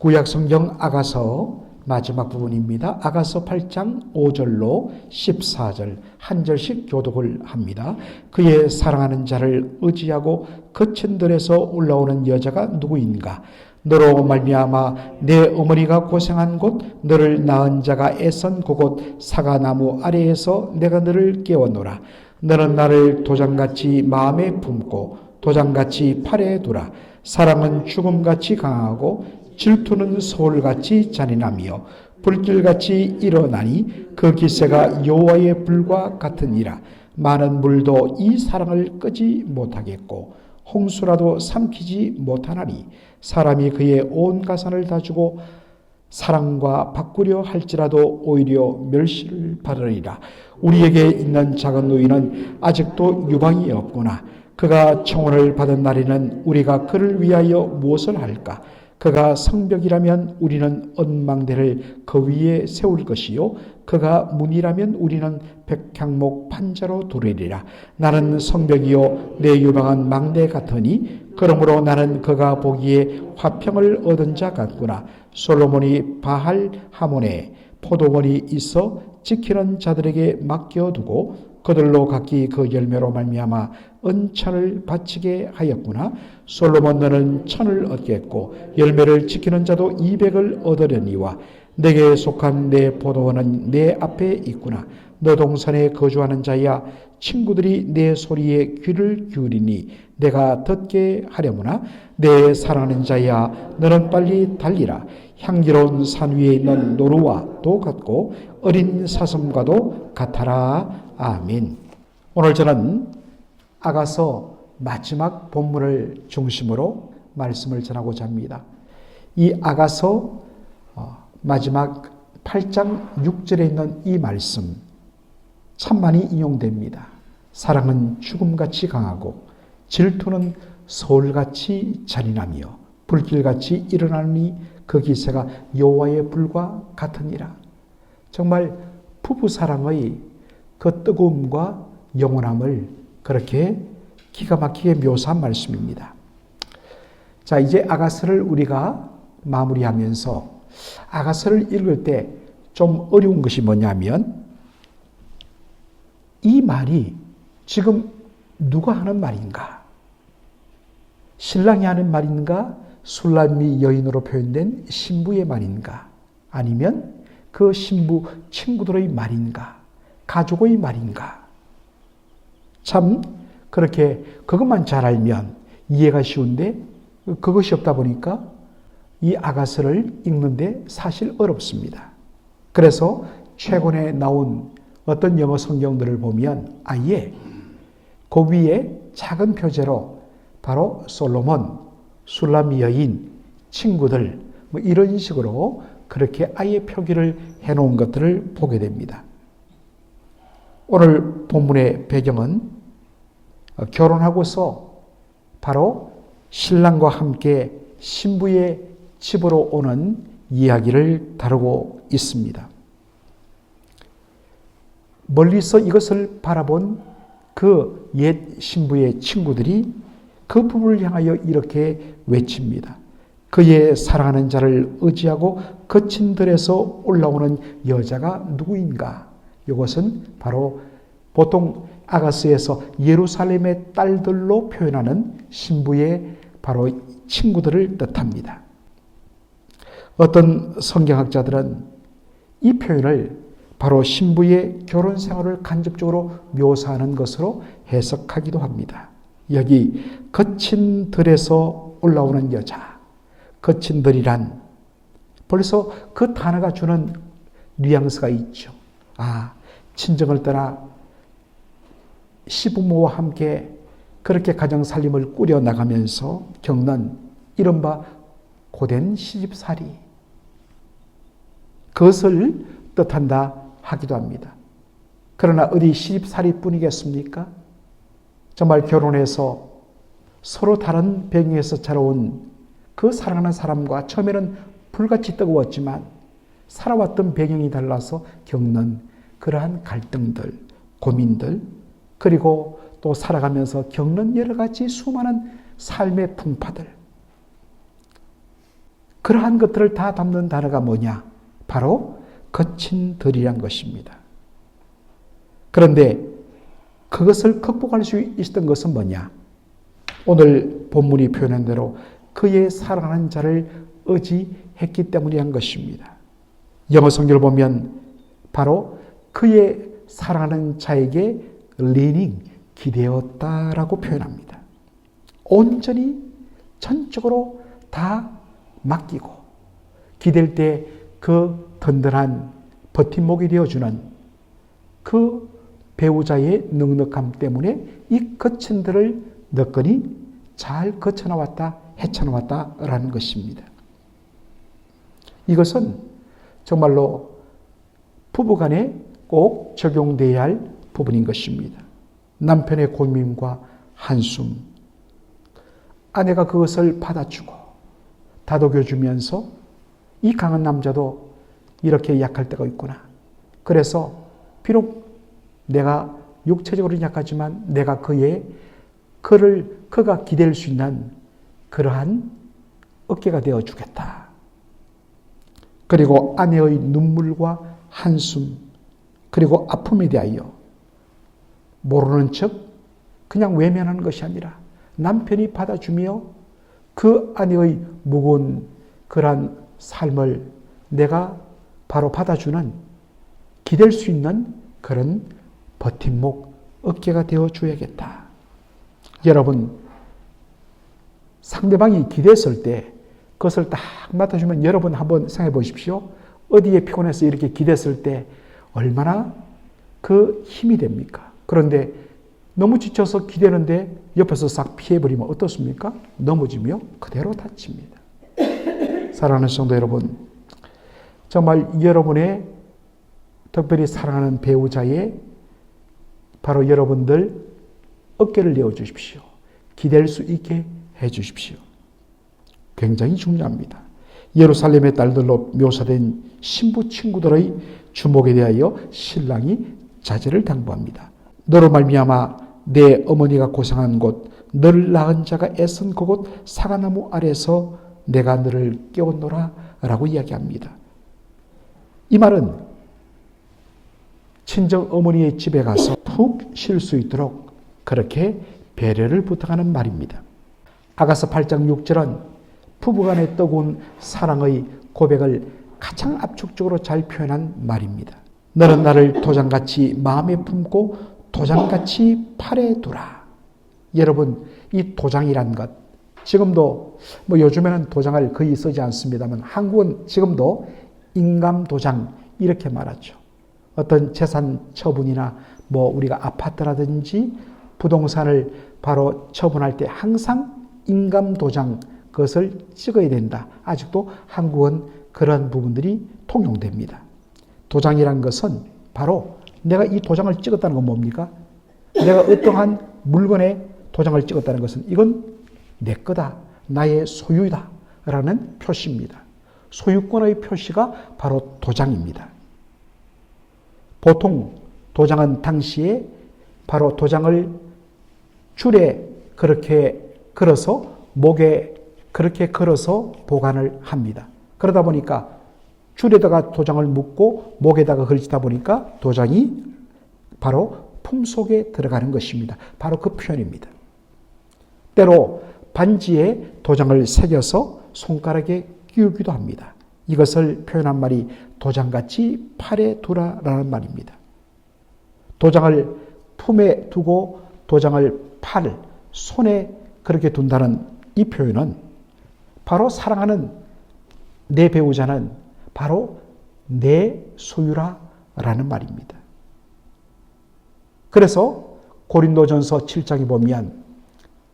구약성경 아가서 마지막 부분입니다. 아가서 8장 5절로 14절 한 절씩 교독을 합니다. 그의 사랑하는 자를 의지하고 거친 들에서 올라오는 여자가 누구인가? 너로 말미암아 내 어머니가 고생한 곳, 너를 낳은 자가 애선 그곳 사과나무 아래에서 내가 너를 깨워노라. 너는 나를 도장같이 마음에 품고 도장같이 팔에 두라. 사랑은 죽음같이 강하고 질투는 소울같이 잔인하며 불길같이 일어나니 그 기세가 여호와의 불과 같으니라. 많은 물도 이 사랑을 끄지 못하겠고 홍수라도 삼키지 못하나니 사람이 그의 온 가산을 다 주고 사랑과 바꾸려 할지라도 오히려 멸시를 받으리라. 우리에게 있는 작은 누이는 아직도 유방이 없구나. 그가 청혼을 받은 날에는 우리가 그를 위하여 무엇을 할까? 그가 성벽이라면 우리는 언망대를 그 위에 세울 것이요 그가 문이라면 우리는 백향목 판자로 두르리라. 나는 성벽이요 내 유방은 망대 같으니 그러므로 나는 그가 보기에 화평을 얻은 자 같구나. 솔로몬이 바할 하몬에 포도원이 있어 지키는 자들에게 맡겨두고 그들로 각기 그 열매로 말미암아 은천을 바치게 하였구나. 솔로몬 너는 천을 얻겠고 열매를 지키는 자도 200을 얻으려니와 내게 속한 내 포도원은 내 앞에 있구나. 너 동산에 거주하는 자야 친구들이 내 소리에 귀를 기울이니 내가 듣게 하려무나. 내 사랑하는 자야 너는 빨리 달리라. 향기로운 산 위에 있는 노루와도 같고 어린 사슴과도 같아라. 아멘. 오늘 저는 아가서 마지막 본문을 중심으로 말씀을 전하고자 합니다. 이 아가서 마지막 8장 6절에 있는 이 말씀 참 많이 인용됩니다. 사랑은 죽음같이 강하고 질투는 소울같이 잔인하며 불길같이 일어나니 그 기세가 여호와의 불과 같으니라. 정말 부부사랑의 그 뜨거움과 영원함을 그렇게 기가 막히게 묘사한 말씀입니다. 자, 이제 아가서를 우리가 마무리하면서 아가서를 읽을 때 좀 어려운 것이 뭐냐면 이 말이 지금 누가 하는 말인가? 신랑이 하는 말인가? 술람미 여인으로 표현된 신부의 말인가? 아니면 그 신부 친구들의 말인가? 가족의 말인가? 참 그렇게 그것만 잘 알면 이해가 쉬운데 그것이 없다 보니까 이 아가서를 읽는데 사실 어렵습니다. 그래서 최근에 나온 어떤 영어 성경들을 보면 아예 그 위에 작은 표제로 바로 솔로몬, 술람 여인, 친구들 뭐 이런 식으로 그렇게 아예 표기를 해놓은 것들을 보게 됩니다. 오늘 본문의 배경은 결혼하고서 바로 신랑과 함께 신부의 집으로 오는 이야기를 다루고 있습니다. 멀리서 이것을 바라본 그 옛 신부의 친구들이 그 부부를 향하여 이렇게 외칩니다. 그의 사랑하는 자를 의지하고 거친 들에서 올라오는 여자가 누구인가? 이것은 바로 보통 아가서에서 예루살렘의 딸들로 표현하는 신부의 바로 친구들을 뜻합니다. 어떤 성경학자들은 이 표현을 바로 신부의 결혼 생활을 간접적으로 묘사하는 것으로 해석하기도 합니다. 여기 거친 들에서 올라오는 여자, 거친 들이란 벌써 그 단어가 주는 뉘앙스가 있죠. 아, 친정을 떠나 시부모와 함께 그렇게 가정 살림을 꾸려 나가면서 겪는 이른바 고된 시집살이, 그것을 뜻한다 하기도 합니다. 그러나 어디 시집살이뿐이겠습니까? 정말 결혼해서 서로 다른 배경에서 자라온 그 사랑하는 사람과 처음에는 불같이 뜨거웠지만 살아왔던 배경이 달라서 겪는 그러한 갈등들, 고민들, 그리고 또 살아가면서 겪는 여러 가지 수많은 삶의 풍파들, 그러한 것들을 다 담는 단어가 뭐냐? 바로 거친 들이란 것입니다. 그런데 그것을 극복할 수 있었던 것은 뭐냐? 오늘 본문이 표현한 대로 그의 사랑하는 자를 의지했기 때문이란 것입니다. 영어 성경을 보면 바로 그의 사랑하는 자에게 leaning, 기대었다라고 표현합니다. 온전히 전적으로 다 맡기고 기댈 때 그 든든한 버팀목이 되어주는 그 배우자의 넉넉함 때문에 이 거친 들을 너끈히 잘 거쳐나왔다, 헤쳐나왔다라는 것입니다. 이것은 정말로 부부간에 꼭 적용되어야 할 부분인 것입니다. 남편의 고민과 한숨, 아내가 그것을 받아주고 다독여주면서 이 강한 남자도 이렇게 약할 때가 있구나. 그래서 비록 내가 육체적으로 약하지만 내가 그가 기댈 수 있는 그러한 어깨가 되어주겠다. 그리고 아내의 눈물과 한숨, 그리고 아픔에 대하여 모르는 척 그냥 외면하는 것이 아니라 남편이 받아주며 그 아내의 무거운 그러한 삶을 내가 바로 받아주는, 기댈 수 있는 그런 버팀목, 어깨가 되어줘야겠다. 여러분, 상대방이 기댔을 때 그것을 딱 맡아주면 여러분 한번 생각해 보십시오. 어디에 피곤해서 이렇게 기댔을 때 얼마나 그 힘이 됩니까? 그런데 너무 지쳐서 기대는데 옆에서 싹 피해버리면 어떻습니까? 넘어지며 그대로 다칩니다. 사랑하는 성도 여러분, 정말 여러분의 특별히 사랑하는 배우자의 바로 여러분들 어깨를 내어주십시오. 기댈 수 있게 해주십시오. 굉장히 중요합니다. 예루살렘의 딸들로 묘사된 신부 친구들의 주목에 대하여 신랑이 자제를 당부합니다. 너로 말미암아 내 어머니가 고생한 곳, 너를 낳은 자가 애쓴 그곳 사과나무 아래서 내가 너를 깨웠노라 라고 이야기합니다. 이 말은 친정 어머니의 집에 가서 푹 쉴 수 있도록 그렇게 배려를 부탁하는 말입니다. 아가서 8장 6절은 부부간의 뜨거운 사랑의 고백을 가장 압축적으로 잘 표현한 말입니다. 너는 나를 도장같이 마음에 품고 도장같이 팔에 두라. 여러분, 이 도장이란 것, 지금도 요즘에는 도장을 거의 쓰지 않습니다만 한국은 지금도 인감도장 이렇게 말하죠. 어떤 재산 처분이나 우리가 아파트라든지 부동산을 바로 처분할 때 항상 인감도장 그것을 찍어야 된다. 아직도 한국은 그런 부분들이 통용됩니다. 도장이란 것은 바로 내가 이 도장을 찍었다는 건 뭡니까? 내가 어떠한 물건에 도장을 찍었다는 것은 이건 내 거다, 나의 소유다 라는 표시입니다. 소유권의 표시가 바로 도장입니다. 보통 도장은 당시에 바로 도장을 줄에 그렇게 걸어서 목에 그렇게 걸어서 보관을 합니다. 그러다 보니까 줄에다가 도장을 묶고 목에다가 걸치다 보니까 도장이 바로 품 속에 들어가는 것입니다. 바로 그 표현입니다. 때로 반지에 도장을 새겨서 손가락에 끼우기도 합니다. 이것을 표현한 말이 도장같이 팔에 두라라는 말입니다. 도장을 품에 두고 도장을 손에 그렇게 둔다는 이 표현은 바로 사랑하는 내 배우자는 바로 내 소유라라는 말입니다. 그래서 고린도전서 7장에 보면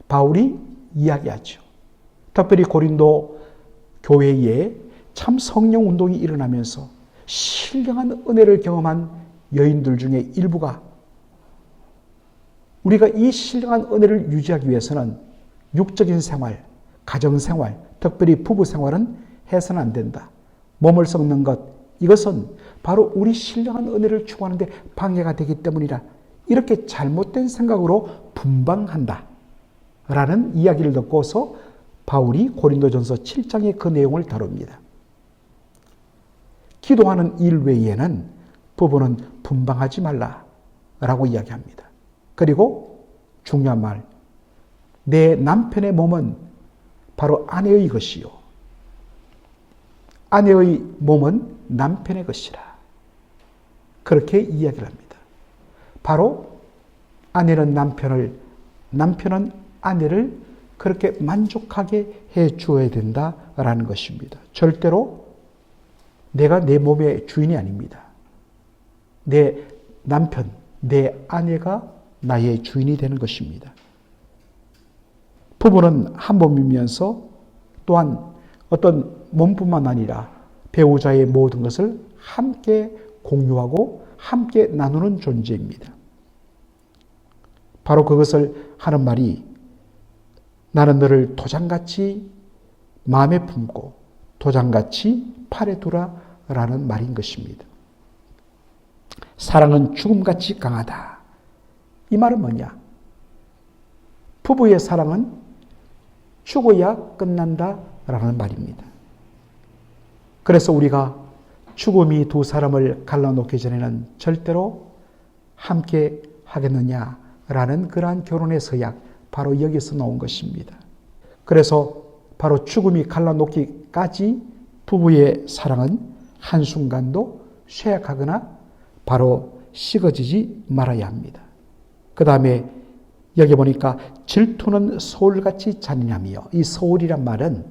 바울이 이야기하죠. 특별히 고린도 교회에 참 성령 운동이 일어나면서 신령한 은혜를 경험한 여인들 중에 일부가 우리가 이 신령한 은혜를 유지하기 위해서는 육적인 생활, 가정생활, 특별히 부부생활은 해서는 안 된다. 몸을 썩는 것, 이것은 바로 우리 신령한 은혜를 추구하는 데 방해가 되기 때문이라 이렇게 잘못된 생각으로 분방한다 라는 이야기를 듣고서 바울이 고린도전서 7장의 그 내용을 다룹니다. 기도하는 일 외에는 부부는 분방하지 말라라고 이야기합니다. 그리고 중요한 말, 내 남편의 몸은 바로 아내의 것이요, 아내의 몸은 남편의 것이라. 그렇게 이야기를 합니다. 바로 아내는 남편을, 남편은 아내를 그렇게 만족하게 해 주어야 된다라는 것입니다. 절대로 내가 내 몸의 주인이 아닙니다. 내 남편, 내 아내가 나의 주인이 되는 것입니다. 부부는 한 몸이면서 또한 어떤 몸뿐만 아니라 배우자의 모든 것을 함께 공유하고 함께 나누는 존재입니다. 바로 그것을 하는 말이 나는 너를 도장같이 마음에 품고 도장같이 팔에 두라라는 말인 것입니다. 사랑은 죽음같이 강하다. 이 말은 뭐냐? 부부의 사랑은 죽어야 끝난다라는 말입니다. 그래서 우리가 죽음이 두 사람을 갈라놓기 전에는 절대로 함께 하겠느냐라는 그러한 결혼의 서약, 바로 여기서 나온 것입니다. 그래서 바로 죽음이 갈라놓기까지 부부의 사랑은 한순간도 쇠약하거나 바로 식어지지 말아야 합니다. 그 다음에 여기 보니까 질투는 소울같이 잔인하며, 이 소울이란 말은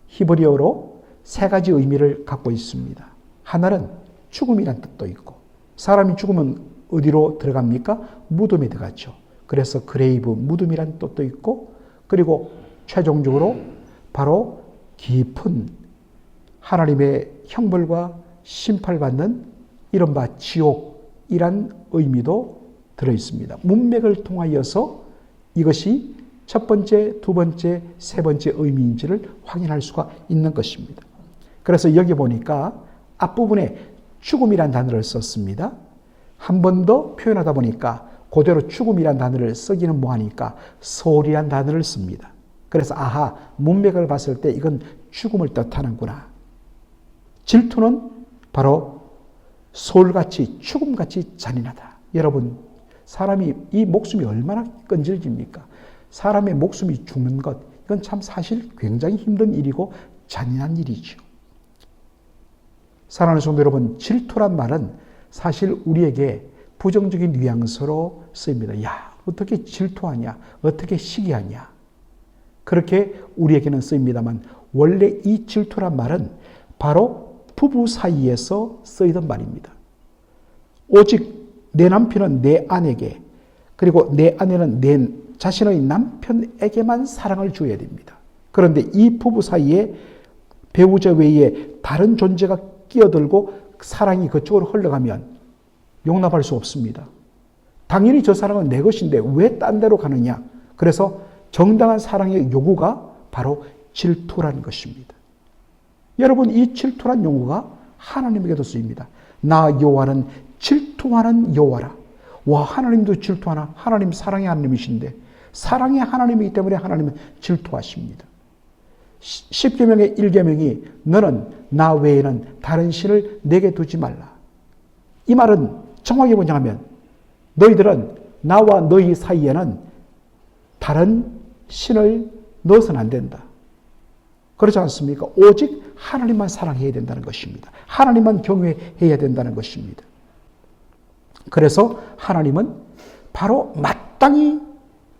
히브리어로 세 가지 의미를 갖고 있습니다. 하나는 죽음이란 뜻도 있고, 사람이 죽으면 어디로 들어갑니까? 무덤에 들어가죠. 그래서 그레이브, 무덤이란 뜻도 있고, 그리고 최종적으로 바로 깊은 하나님의 형벌과 심판받는 이른바 지옥이란 의미도 들어있습니다. 문맥을 통하여서 이것이 첫 번째, 두 번째, 세 번째 의미인지를 확인할 수가 있는 것입니다. 그래서 여기 보니까 앞부분에 죽음이란 단어를 썼습니다. 한 번 더 표현하다 보니까 그대로 죽음이란 단어를 쓰기는 뭐하니까 소울이란 단어를 씁니다. 그래서 아하, 문맥을 봤을 때 이건 죽음을 뜻하는구나. 질투는 바로 소울같이, 죽음같이 잔인하다. 여러분, 사람이, 이 목숨이 얼마나 끈질깁니까? 사람의 목숨이 죽는 것, 이건 참 사실 굉장히 힘든 일이고 잔인한 일이죠. 사랑하는 성도 여러분, 질투란 말은 사실 우리에게 부정적인 뉘앙스로 쓰입니다. 야, 어떻게 질투하냐? 어떻게 시기하냐? 그렇게 우리에게는 쓰입니다만, 원래 이 질투란 말은 바로 부부 사이에서 쓰이던 말입니다. 오직 내 남편은 내 아내에게, 그리고 내 아내는 내 자신의 남편에게만 사랑을 줘야 됩니다. 그런데 이 부부 사이에 배우자 외에 다른 존재가 끼어들고 사랑이 그쪽으로 흘러가면 용납할 수 없습니다. 당연히 저 사랑은 내 것인데 왜 딴 데로 가느냐? 그래서 정당한 사랑의 요구가 바로 질투라는 것입니다. 여러분, 이 질투란 용어가 하나님에게도 쓰입니다. 나 여호와는 질투하는 여호와라. 와, 하나님도 질투하나? 하나님 사랑의 하나님이신데, 사랑의 하나님이기 때문에 하나님은 질투하십니다. 10계명의 1계명이 너는 나 외에는 다른 신을 내게 두지 말라. 이 말은 정확히 번역하면 너희들은 나와 너희 사이에는 다른 신을 넣어서는 안 된다. 그렇지 않습니까? 오직 하나님만 사랑해야 된다는 것입니다. 하나님만 경외해야 된다는 것입니다. 그래서 하나님은 바로 마땅히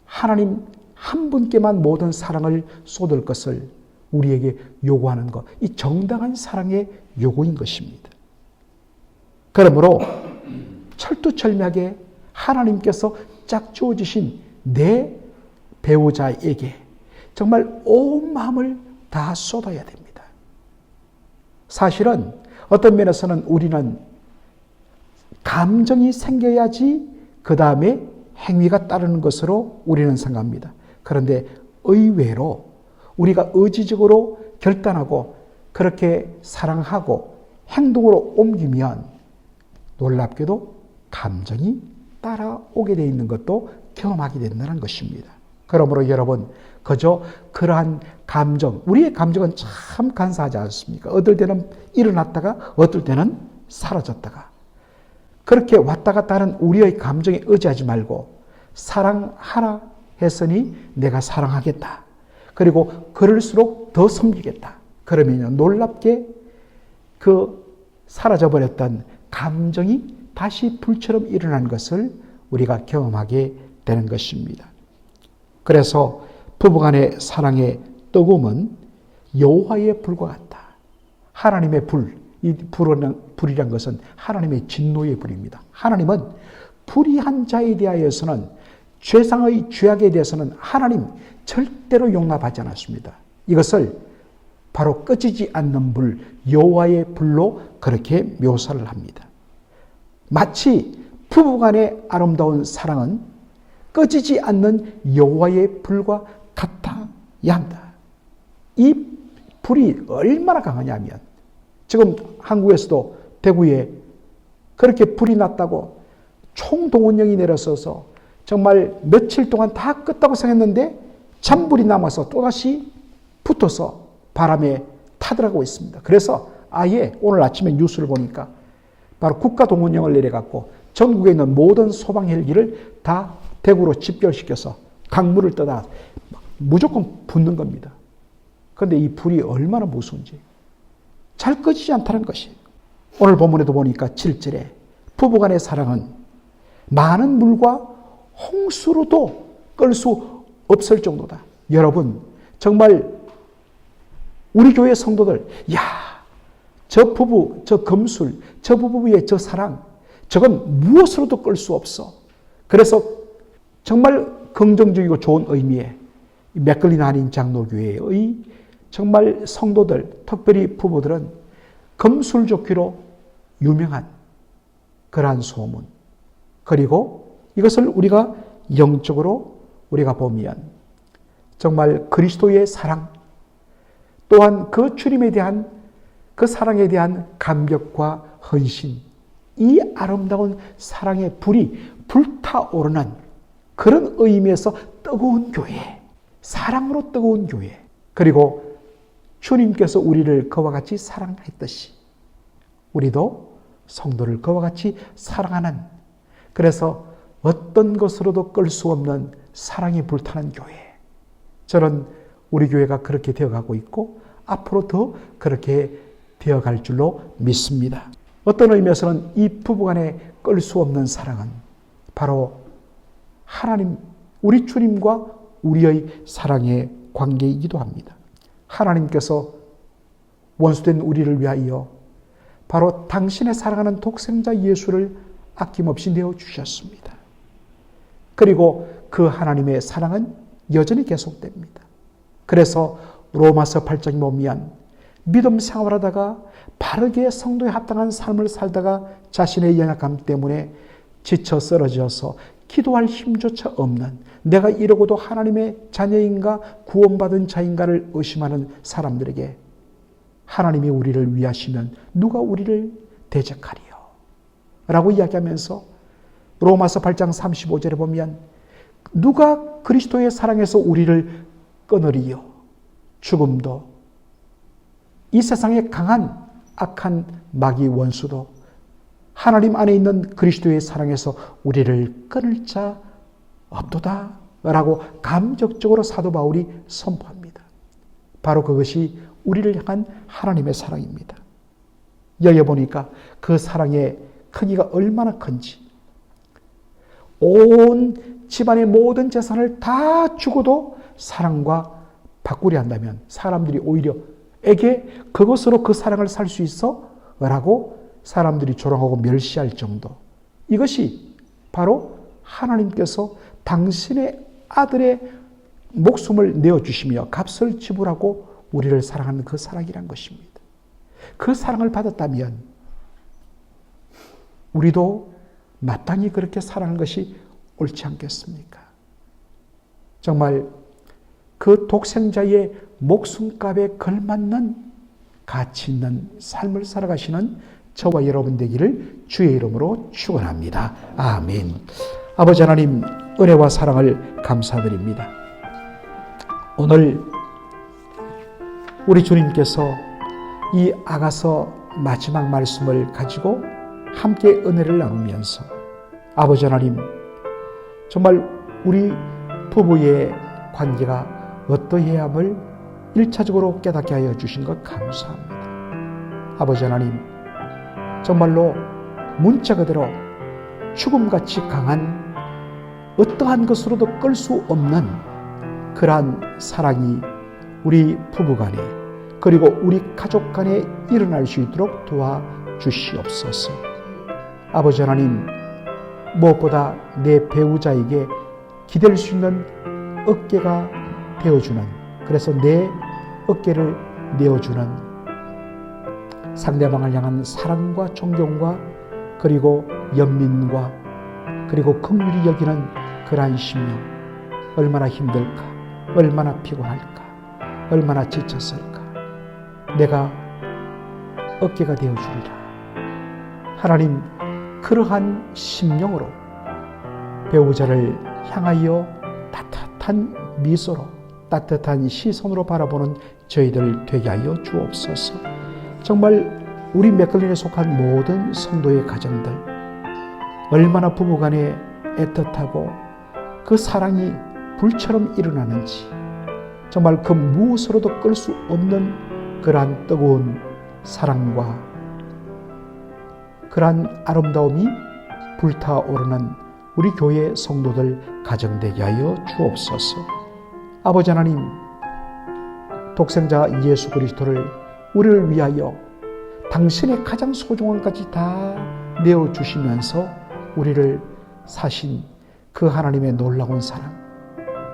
하나님 한 분께만 모든 사랑을 쏟을 것을 우리에게 요구하는 것, 이 정당한 사랑의 요구인 것입니다. 그러므로 철두철미하게 하나님께서 짝지어 주신 내 배우자에게 정말 온 마음을 다 쏟아야 됩니다. 사실은 어떤 면에서는 우리는 감정이 생겨야지 그 다음에 행위가 따르는 것으로 우리는 생각합니다. 그런데 의외로 우리가 의지적으로 결단하고 그렇게 사랑하고 행동으로 옮기면 놀랍게도 감정이 따라오게 되어 있는 것도 경험하게 된다는 것입니다. 그러므로 여러분, 그저 그러한 감정, 우리의 감정은 참 간사하지 않습니까? 어떨 때는 일어났다가 어떨 때는 사라졌다가, 그렇게 왔다 갔다 하는 우리의 감정에 의지하지 말고 사랑하라 했으니 내가 사랑하겠다. 그리고 그럴수록 더 섬기겠다. 그러면 놀랍게 그 사라져버렸던 감정이 다시 불처럼 일어나는 것을 우리가 경험하게 되는 것입니다. 그래서 부부간의 사랑의 뜨거움은 여호와의 불과 같다. 하나님의 불, 이 불이란 것은 하나님의 진노의 불입니다. 하나님은 불의한 자에 대하여서는, 죄상의 죄악에 대해서는 하나님 절대로 용납하지 않았습니다. 이것을 바로 꺼지지 않는 불, 여호와의 불로 그렇게 묘사를 합니다. 마치 부부간의 아름다운 사랑은 꺼지지 않는 여호와의 불과 같아야 한다. 이 불이 얼마나 강하냐면, 지금 한국에서도 대구에 그렇게 불이 났다고 총동원령이 내려서서 정말 며칠 동안 다 껐다고 생각했는데 잔불이 남아서 또다시 붙어서 바람에 타들어가고 있습니다. 그래서 아예 오늘 아침에 뉴스를 보니까 바로 국가동원령을 내려갖고 전국에 있는 모든 소방 헬기를 다 대구로 집결시켜서 강물을 떠다 무조건 붓는 겁니다. 그런데 이 불이 얼마나 무서운지 잘 꺼지지 않다는 것이. 오늘 본문에도 보니까 7절에 부부간의 사랑은 많은 물과 홍수로도 끌 수 없을 정도다. 여러분, 정말 우리 교회 성도들, 저 부부, 저 금술, 저 부부의 저 사랑, 저건 무엇으로도 끌 수 없어. 그래서 정말 긍정적이고 좋은 의미의 맥걸린 한인 장로교회의 정말 성도들, 특별히 부부들은 금술좋기로 유명한 그러한 소문, 그리고 이것을 우리가 영적으로 우리가 보면 정말 그리스도의 사랑, 또한 그 주님에 대한 그 사랑에 대한 감격과 헌신, 이 아름다운 사랑의 불이 불타오르는 그런 의미에서 뜨거운 교회, 사랑으로 뜨거운 교회, 그리고 주님께서 우리를 그와 같이 사랑했듯이 우리도 성도를 그와 같이 사랑하는, 그래서 어떤 것으로도 끌 수 없는 사랑이 불타는 교회, 저는 우리 교회가 그렇게 되어가고 있고 앞으로 더 그렇게 되어갈 줄로 믿습니다. 어떤 의미에서는 이 부부간에 끌 수 없는 사랑은 바로 하나님, 우리 주님과 우리의 사랑의 관계이기도 합니다. 하나님께서 원수된 우리를 위하여 바로 당신의 사랑하는 독생자 예수를 아낌없이 내어주셨습니다. 그리고 그 하나님의 사랑은 여전히 계속됩니다. 그래서 로마서 8장에 보면 믿음 생활하다가 바르게 성도에 합당한 삶을 살다가 자신의 연약함 때문에 지쳐 쓰러져서 기도할 힘조차 없는, 내가 이러고도 하나님의 자녀인가 구원받은 자인가를 의심하는 사람들에게 하나님이 우리를 위하시면 누가 우리를 대적하리요? 라고 이야기하면서 로마서 8장 35절에 보면 누가 그리스도의 사랑에서 우리를 끊으리요? 죽음도, 이 세상의 강한 악한 마귀 원수도 하나님 안에 있는 그리스도의 사랑에서 우리를 끊을 자 없도다 라고 감격적으로 사도 바울이 선포합니다. 바로 그것이 우리를 향한 하나님의 사랑입니다. 여기 보니까 그 사랑의 크기가 얼마나 큰지, 온 집안의 모든 재산을 다 주고도 사랑과 바꾸려 한다면 사람들이 오히려 에게 그것으로 그 사랑을 살 수 있어? 라고 사람들이 조롱하고 멸시할 정도. 이것이 바로 하나님께서 당신의 아들의 목숨을 내어주시며 값을 지불하고 우리를 사랑하는 그 사랑이란 것입니다. 그 사랑을 받았다면 우리도 마땅히 그렇게 사랑하는 것이 옳지 않겠습니까? 정말 그 독생자의 목숨값에 걸맞는 가치 있는 삶을 살아가시는 저와 여러분 되기를 주의 이름으로 축원합니다. 아멘. 아버지 하나님, 은혜와 사랑을 감사드립니다. 오늘 우리 주님께서 이 아가서 마지막 말씀을 가지고 함께 은혜를 나누면서 아버지 하나님, 정말 우리 부부의 관계가 어떠해야 함을 1차적으로 깨닫게 하여 주신 것 감사합니다. 아버지 하나님, 정말로 문자 그대로 죽음같이 강한 어떠한 것으로도 끌 수 없는 그러한 사랑이 우리 부부간에 그리고 우리 가족 간에 일어날 수 있도록 도와주시옵소서. 아버지 하나님, 무엇보다 내 배우자에게 기댈 수 있는 어깨가 되어주는, 그래서 내 어깨를 내어주는 상대방을 향한 사랑과 존경과 그리고 연민과 그리고 긍휼히 여기는 그러한 심령, 얼마나 힘들까, 얼마나 피곤할까, 얼마나 지쳤을까. 내가 어깨가 되어주리라. 하나님, 그러한 심령으로 배우자를 향하여 따뜻한 미소로, 따뜻한 시선으로 바라보는 저희들 되게 하여 주옵소서. 정말 우리 맥클린에 속한 모든 성도의 가정들, 얼마나 부부간에 애틋하고 그 사랑이 불처럼 일어나는지, 정말 그 무엇으로도 끌 수 없는 그러한 뜨거운 사랑과 그러한 아름다움이 불타오르는 우리 교회 성도들 가정되게 하여 주옵소서. 아버지 하나님, 독생자 예수 그리스도를 우리를 위하여 당신의 가장 소중한 것까지 다 내어주시면서 우리를 사신 그 하나님의 놀라운 사랑,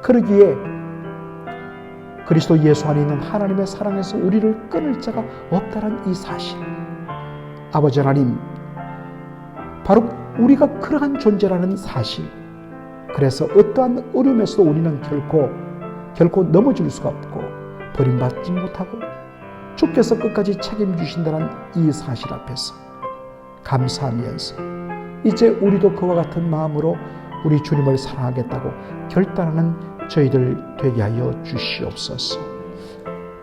그러기에 그리스도 예수 안에 있는 하나님의 사랑에서 우리를 끊을 자가 없다는 이 사실, 아버지 하나님, 바로 우리가 그러한 존재라는 사실, 그래서 어떠한 어려움에서도 우리는 결코 넘어질 수가 없고 버림받지 못하고 주께서 끝까지 책임주신다는 이 사실 앞에서 감사하면서 이제 우리도 그와 같은 마음으로 우리 주님을 사랑하겠다고 결단하는 저희들 되게 하여 주시옵소서.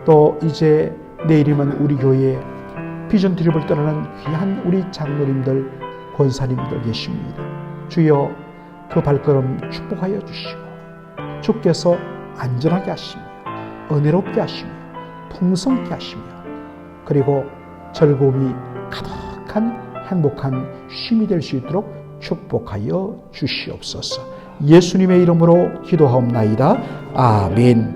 또 이제 내일이면 우리 교회에 비전 트립을 떠나는 귀한 우리 장로님들, 권사님들 계십니다. 주여, 그 발걸음 축복하여 주시고 주께서 안전하게 하시며 은혜롭게 하시며 풍성케 하시며 그리고 즐거움이 가득한 행복한 쉼이 될 수 있도록 축복하여 주시옵소서. 예수님의 이름으로 기도하옵나이다. 아멘.